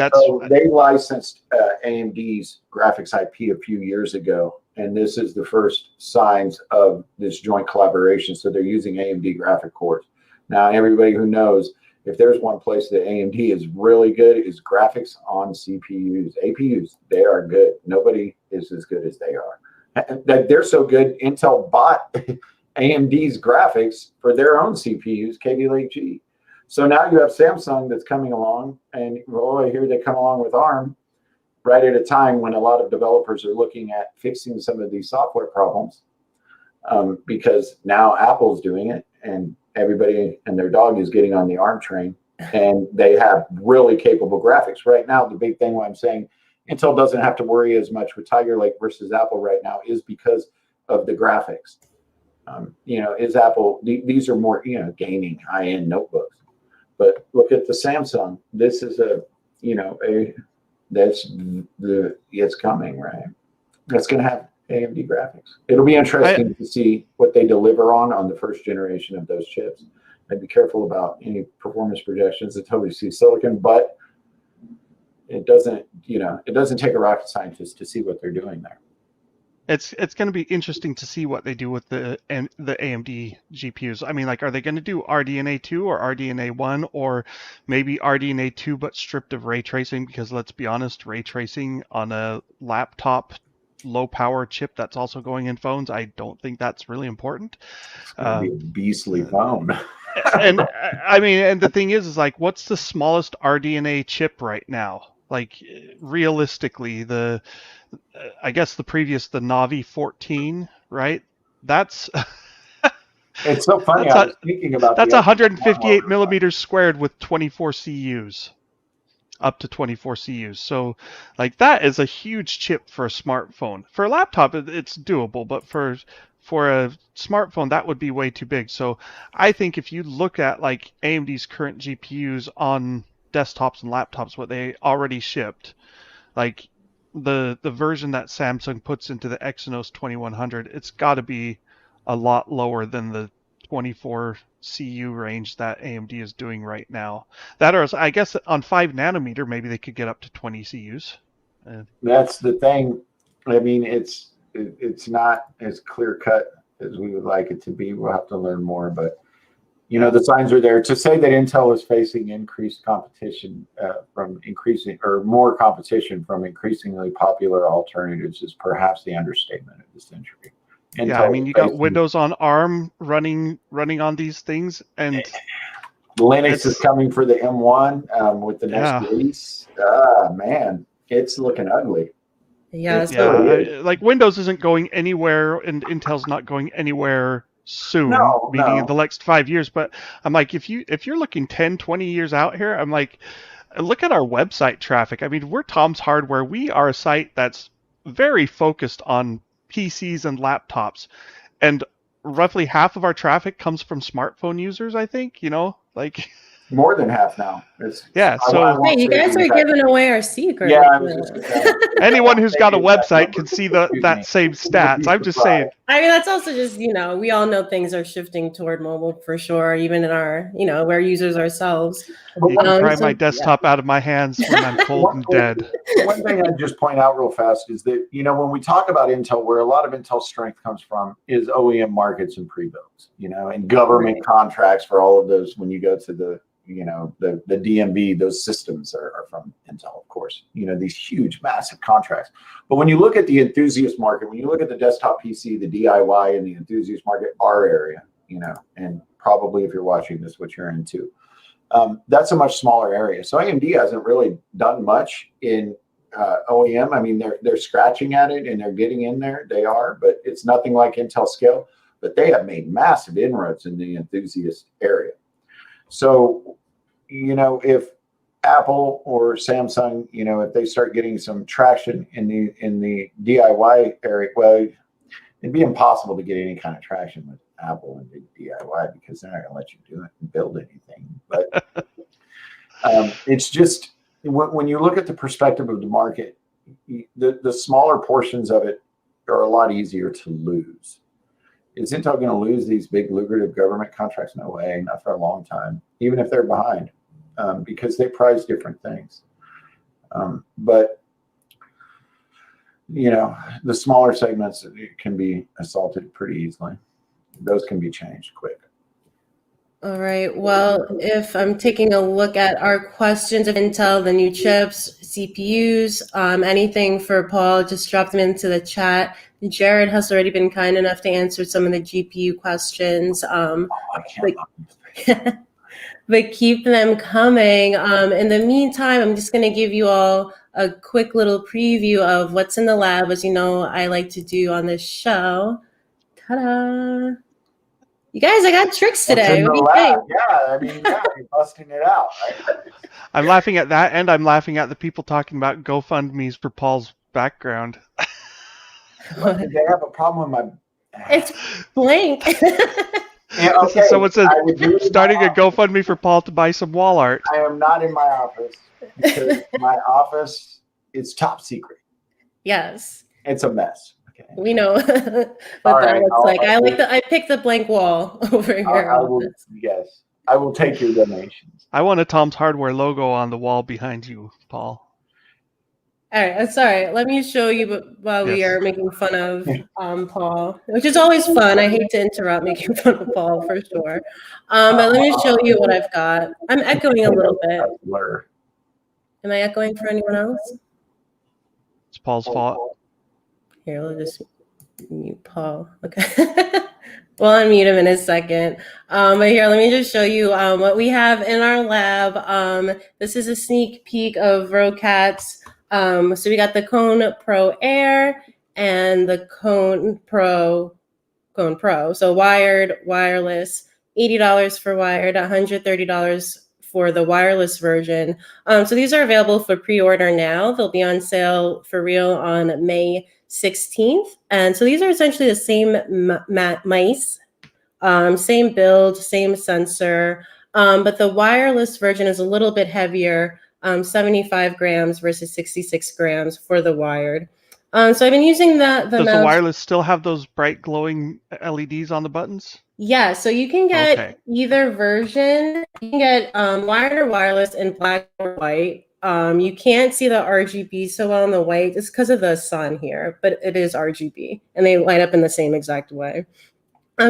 they licensed AMD's graphics IP a few years ago, and this is the first signs of this joint collaboration. So they're using AMD graphic cores. Now, everybody who knows, if there's one place that AMD is really good, is graphics on CPUs. APUs, they are good. Nobody is as good as they are. They're so good, Intel bought AMD's graphics for their own CPUs, Kaby Lake G. So now you have Samsung that's coming along, and I hear they come along with ARM right at a time when a lot of developers are looking at fixing some of these software problems, because now Apple's doing it, and everybody and their dog is getting on the ARM train, and they have really capable graphics. Right now, the big thing why I'm saying Intel doesn't have to worry as much with Tiger Lake versus Apple right now is because of the graphics. Is Apple, these are more, gaming high-end notebooks. But look at the Samsung. This is it's coming, right? That's going to have AMD graphics. It'll be interesting to see what they deliver on the first generation of those chips. I'd be careful about any performance projections until we see silicon, but it doesn't take a rocket scientist to see what they're doing there. It's going to be interesting to see what they do with the AMD GPUs. I mean, like, are they going to do RDNA 2 or RDNA 1, or maybe RDNA 2 but stripped of ray tracing? Because let's be honest, ray tracing on a laptop low power chip that's also going in phones, I don't think that's really important. It's going to be a beastly phone. And I mean, and the thing is like, what's the smallest RDNA chip right now? Like, realistically, I guess the Navi 14, right? That's it's so funny. I was thinking about that's 158 millimeters squared with 24 CUs, up to 24 CUs. So, like, that is a huge chip for a smartphone. For a laptop, it's doable, but for a smartphone, that would be way too big. So, I think if you look at like AMD's current GPUs on desktops and laptops, what they already shipped, like the version that Samsung puts into the Exynos 2100, it's got to be a lot lower than the 24 CU range that AMD is doing right now. That, or I guess on 5 nanometer, maybe they could get up to 20 CUs. That's the thing. I mean, it's not as clear cut as we would like it to be. We'll have to learn more, but the signs are there. To say that Intel is facing increased competition more competition from increasingly popular alternatives is perhaps the understatement of the century. Yeah, I mean, you got Windows on ARM running on these things, and Linux is coming for the M1 with the next release. Man, it's looking ugly. Yeah, like Windows isn't going anywhere, and Intel's not going anywhere soon, meaning in the next 5 years. But I'm like, if you're looking 10, 20 years out here, I'm like, look at our website traffic. I mean, we're Tom's Hardware. We are a site that's very focused on PCs and laptops, and roughly half of our traffic comes from smartphone users, I think, like more than half now. So hey, you guys are giving away our secret. Yeah, I was just anyone who's got a website can see that same stats. I'm just saying. I mean, that's also just, we all know things are shifting toward mobile for sure, even in our, we're users ourselves. You can pry my desktop out of my hands when I'm cold and dead. One thing I'd just point out real fast is that, when we talk about Intel, where a lot of Intel's strength comes from is OEM markets and pre-builds, and government contracts for all of those. When you go to the DMV, those systems are from Intel, of course, these huge, massive contracts. But when you look at the enthusiast market, when you look at the desktop PC, the DIY and the enthusiast market, our area, and probably if you're watching this, what you're into, that's a much smaller area. So AMD hasn't really done much in OEM. I mean, they're scratching at it and they're getting in there. They are, but it's nothing like Intel scale. But they have made massive inroads in the enthusiast area. So, if Apple or Samsung, if they start getting some traction in the DIY area, well, it'd be impossible to get any kind of traction with Apple and the DIY because they're not going to let you do it and build anything. But it's just when you look at the perspective of the market, the smaller portions of it are a lot easier to lose. Is Intel going to lose these big lucrative government contracts? No way, not for a long time, even if they're behind, because they prize different things. But the smaller segments can be assaulted pretty easily. Those can be changed quick. All right. Well, if I'm taking a look at our questions of Intel, the new chips, CPUs, anything for Paul, just drop them into the chat. Jared has already been kind enough to answer some of the GPU questions. I can't. But keep them coming. In the meantime, I'm just going to give you all a quick little preview of what's in the lab. As you know, I like to do on this show. Ta-da! You guys, I got tricks What's today. in What the do you lab? think? Yeah, I mean, yeah, you're busting it out, right? I'm laughing at that, and I'm laughing at the people talking about GoFundMe's for Paul's background. What, did they have a problem with my? It's blank. Yeah, okay. Someone said I would do it in starting my a office. GoFundMe for Paul to buy some wall art. I am not in my office because my office is top secret. Yes, It's a mess. Okay. we know what All that right, looks like. I picked the blank wall over here. I will. Yes, I will take your donations. I want a Tom's Hardware logo on the wall behind you, Paul. All right, sorry. Let me show you while we Yes. are making fun of Paul, which is always fun. I hate to interrupt making fun of Paul for sure. But let me show you what I've got. I'm echoing a little bit. Blur. Am I echoing for anyone else? It's Paul's fault. Here, we'll just mute Paul. Okay. We'll unmute him in a second. But here, let me just show you what we have in our lab. This is a sneak peek of Rocat's. So we got the Cone Pro Air and the Cone Pro. So wired, wireless, $80 for wired, $130 for the wireless version. So these are available for pre-order now. They'll be on sale for real on May 16th. And so these are essentially the same mice, same build, same sensor, but the wireless version is a little bit heavier, 75 grams versus 66 grams for the wired. So I've been using Does the mouse. wireless still have those bright glowing LEDs on the buttons? Yeah, so you can get either version. You can get wired or wireless in black or white. You can't see the RGB so well in the white. It's because of the sun here, but it is RGB, and they light up in the same exact way.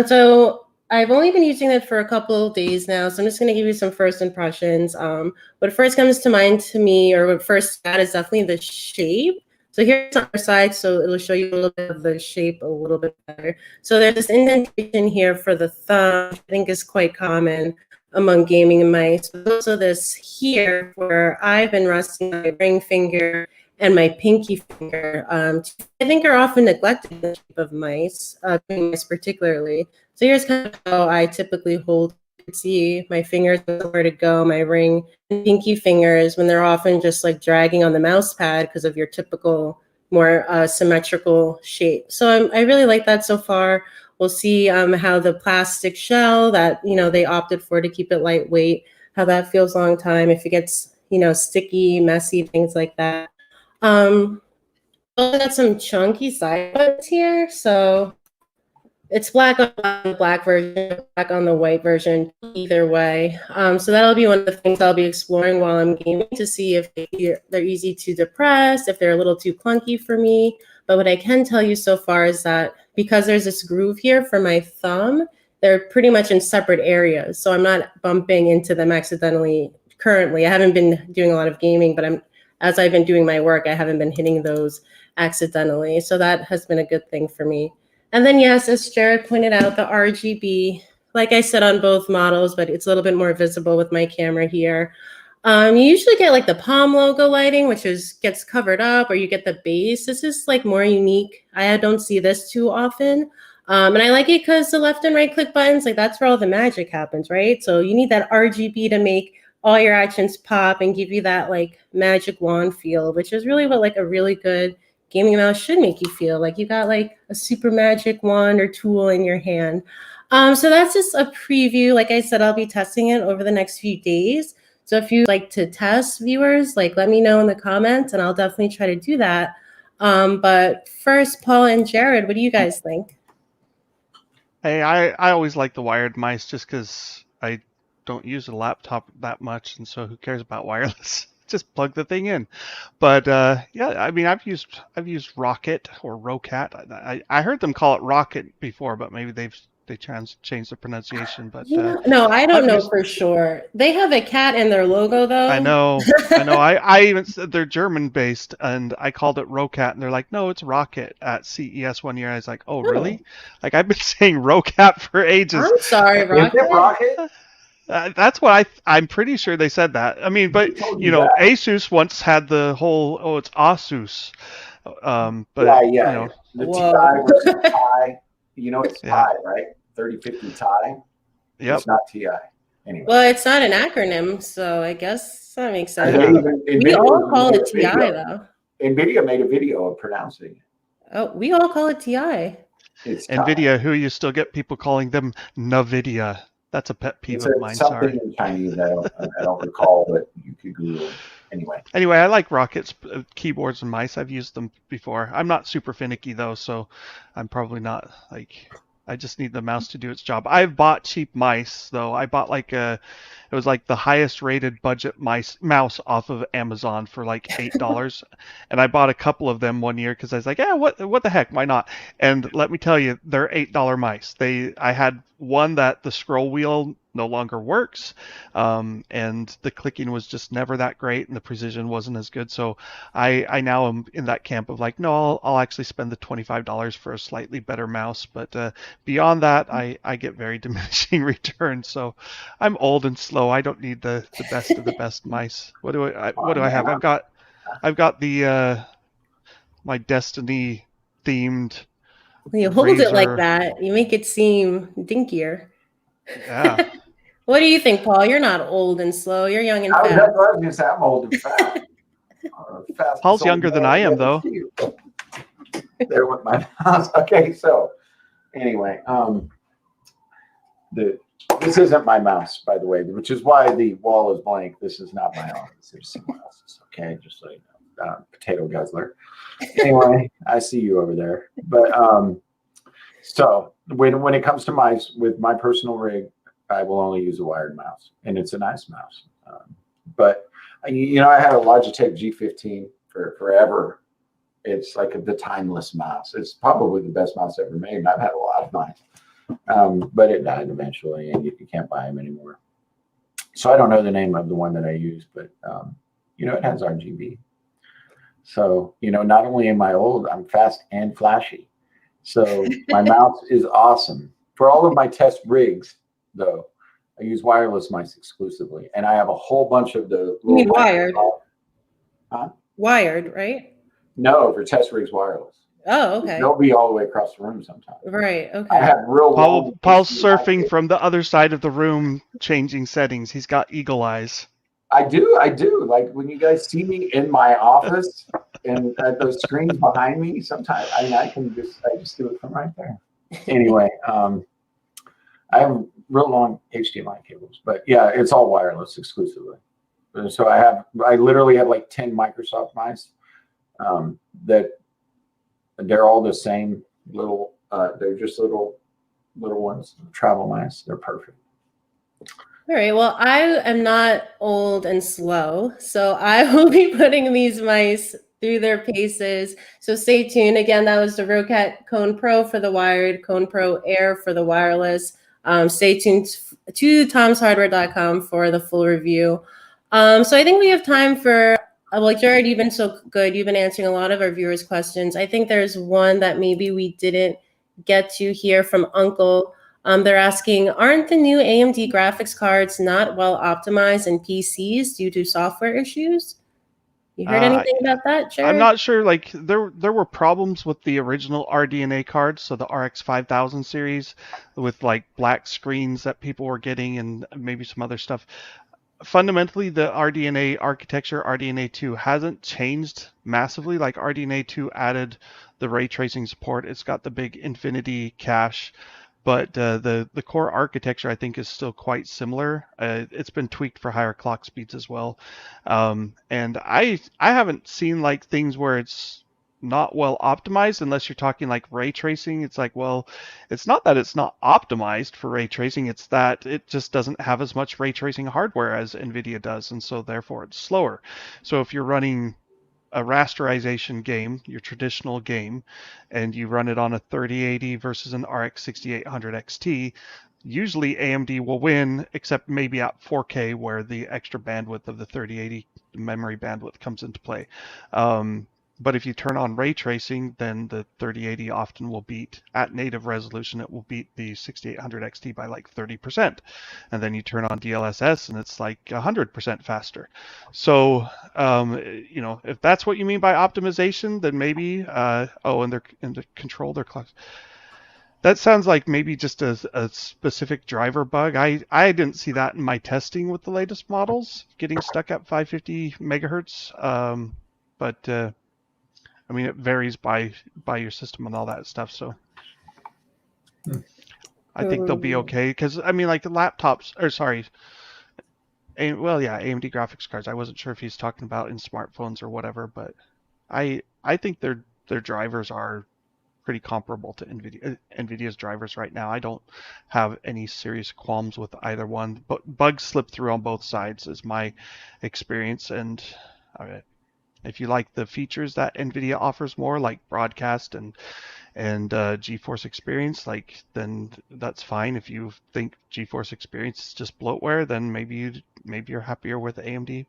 So I've only been using it for a couple of days now, so I'm just going to give you some first impressions. What first comes to mind to me, or what first got, is definitely the shape. So here's on our side, so it'll show you a little bit of the shape a little bit better. So there's this indentation here for the thumb, which I think is quite common among gaming mice. But also this here, where I've been resting my ring finger and my pinky finger, I think are often neglected in the shape of mice, mice particularly. So here's kind of how I typically hold. You can see my fingers where to go, my ring and pinky fingers, when they're often just like dragging on the mouse pad because of your typical more symmetrical shape. So I really like that so far. We'll see how the plastic shell that they opted for to keep it lightweight, how that feels a long time, if it gets sticky, messy, things like that. Also got some chunky side buttons here, so it's black on the black version, black on the white version, either way. So that'll be one of the things I'll be exploring while I'm gaming to see if they're easy to depress, if they're a little too clunky for me. But what I can tell you so far is that because there's this groove here for my thumb, they're pretty much in separate areas. So I'm not bumping into them accidentally currently. I haven't been doing a lot of gaming, but as I've been doing my work, I haven't been hitting those accidentally. So that has been a good thing for me. And then, yes, as Jared pointed out, the RGB, like I said on both models, but it's a little bit more visible with my camera here. You usually get like the Palm logo lighting, which gets covered up, or you get the base. This is like more unique. I don't see this too often. And I like it because the left and right click buttons, like that's where all the magic happens, right? So you need that RGB to make all your actions pop and give you that like magic wand feel, which is really what like a really good gaming mouse should make you feel like you got like a super magic wand or tool in your hand. So that's just a preview. Like I said, I'll be testing it over the next few days. So if you'd like to test, viewers, like let me know in the comments and I'll definitely try to do that. But first, Paul and Jared, what do you guys think? Hey, I always like the wired mice just because I don't use a laptop that much, and so who cares about wireless? Just plug the thing in. But yeah, I mean, I've used Rocket or Rocat. I heard them call it Rocket before, but maybe they've they changed the pronunciation, but No, I don't I've know used. for sure. They have a cat in their logo, I though. know, I know. I even said they're German based, and I called it Rocat, and they're like, no, it's Rocket at CES one year. I was like, oh, Oh, really? Like I've been saying Rocat for ages. I'm sorry, Is it Rocket. Rocket? That's what I'm pretty sure they said that. I mean, but Who told you you know, that? Asus once had the whole, oh, it's Asus. But Yeah, you yeah. know, The Whoa. TI versus Ti. You know it's yeah, Ti, right? 3050 Ti. yep, It's not Ti. Anyway. Well, it's not an acronym, so I guess that makes And they sense. yeah. even We Nvidia all even call made it a TI, video. though. Nvidia made a video of pronouncing it. Oh, we all call it TI. It's Ti. Nvidia, who you still get people calling them Nvidia. That's a pet peeve It's of a mine. something Sorry. in Chinese. I don't recall, but you could Google it. Anyway. Anyway, I like Rocket's keyboards and mice. I've used them before. I'm not super finicky though, so I'm probably not like. I just need the mouse to do its job. I've bought cheap mice though. I bought like it was like the highest rated budget mouse off of Amazon for like $8, and I bought a couple of them one year because I was like, yeah, what the heck, why not? And let me tell you, they're $8 mice. I had one that the scroll wheel no longer works, and the clicking was just never that great, and the precision wasn't as good. So I now am in that camp of like, no, I'll actually spend the $25 for a slightly better mouse. But beyond that, I get very diminishing returns. So I'm old and slow. I don't need the best of the best mice. What do I have? Man, I've got the my Destiny themed You hold it like Razer. that. You make it seem dinkier. Yeah, What do you think, Paul? You're not old and slow. You're young and that's fast. what I was going to say. I'm old and fat. Fastest Paul's old younger than man I you am ever though. see. There with my mouse. Okay, so anyway, this isn't my mouse, by the way, which is why the wall is blank. This is not my office. There's someone else's. Okay, just so you know, potato guzzler. Anyway, I see you over there. But so when it comes to mice, with my personal rig, I will only use a wired mouse, and it's a nice mouse. But you know, I had a Logitech G15 for forever. It's like the timeless mouse. It's probably the best mouse ever made, and I've had a lot of mine. But it died eventually, and you can't buy them anymore. So I don't know the name of the one that I use, but you know, it has RGB. So you know, not only am I old, I'm fast and flashy. So my mouse is awesome. For all of my test rigs, though, I use wireless mice exclusively, and I have a whole bunch of the You little mean wired? Huh? Wired, right? No, for test rigs, wireless. Oh, okay. They'll be all the way across the room sometimes. Right. I Okay. have real long Paul's HDMI surfing cables. from the other side of the room, changing settings. He's got eagle eyes. I do. Like when you guys see me in my office and at those screens behind me, sometimes I just do it from right there. Anyway, I have real long HDMI cables, but yeah, it's all wireless exclusively. So I literally have like 10 Microsoft mice that they're all the same little. They're just little ones, travel mice. They're perfect. All right. Well, I am not old and slow, so I will be putting these mice through their paces. So stay tuned. Again, that was the Rocat Cone Pro for the wired, Cone Pro Air for the wireless. Stay tuned to tomshardware.com for the full review. So I think we have time for, well, Jared, you've been so good. You've been answering a lot of our viewers' questions. I think there's one that maybe we didn't get to hear from Uncle. They're asking, aren't the new AMD graphics cards not well optimized in PCs due to software issues? You heard Uh, anything about that, I'm Jared? not sure. Like there were problems with the original RDNA cards, so the RX 5000 series, with like black screens that people were getting, and maybe some other stuff. Fundamentally, the RDNA architecture, RDNA 2, hasn't changed massively. Like RDNA 2 added the ray tracing support. It's got the big infinity cache, but the core architecture I think is still quite similar. It's been tweaked for higher clock speeds as well, and I haven't seen like things where it's not well optimized unless you're talking like ray tracing. It's like, well, it's not that it's not optimized for ray tracing, it's that it just doesn't have as much ray tracing hardware as Nvidia does, and so therefore it's slower. So if you're running rasterization game, your traditional game, and you run it on a 3080 versus an RX 6800 XT, usually AMD will win, except maybe at 4K where the extra bandwidth of the 3080 memory bandwidth comes into play. But if you turn on ray tracing, then the 3080 often will beat, at native resolution, it will beat the 6800 XT by like 30%. And then you turn on DLSS and it's like 100% faster. So, if that's what you mean by optimization, then maybe, and they're control their clocks. That sounds like maybe just a specific driver bug. I didn't see that in my testing with the latest models, getting stuck at 550 megahertz. But I mean, it varies by your system and all that stuff. So I think they'll be okay. Because I mean, like the laptops, or sorry, AMD graphics cards. I wasn't sure if he's talking about in smartphones or whatever, but I think their drivers are pretty comparable to Nvidia's drivers right now. I don't have any serious qualms with either one, but bugs slip through on both sides is my experience. And if you like the features that Nvidia offers more, like broadcast and GeForce Experience, then that's fine. If you think GeForce Experience is just bloatware, then maybe you're happier with AMD.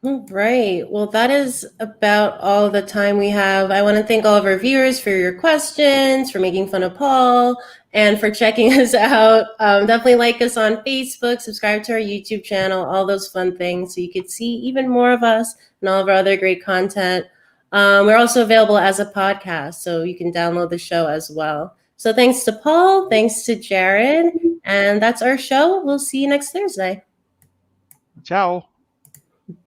Right. Well, that is about all the time we have. I want to thank all of our viewers for your questions, for making fun of Paul, and for checking us out. Definitely like us on Facebook, subscribe to our YouTube channel, all those fun things so you could see even more of us and all of our other great content. We're also available as a podcast, so you can download the show as well. So thanks to Paul, thanks to Jared, and that's our show. We'll see you next Thursday. Ciao.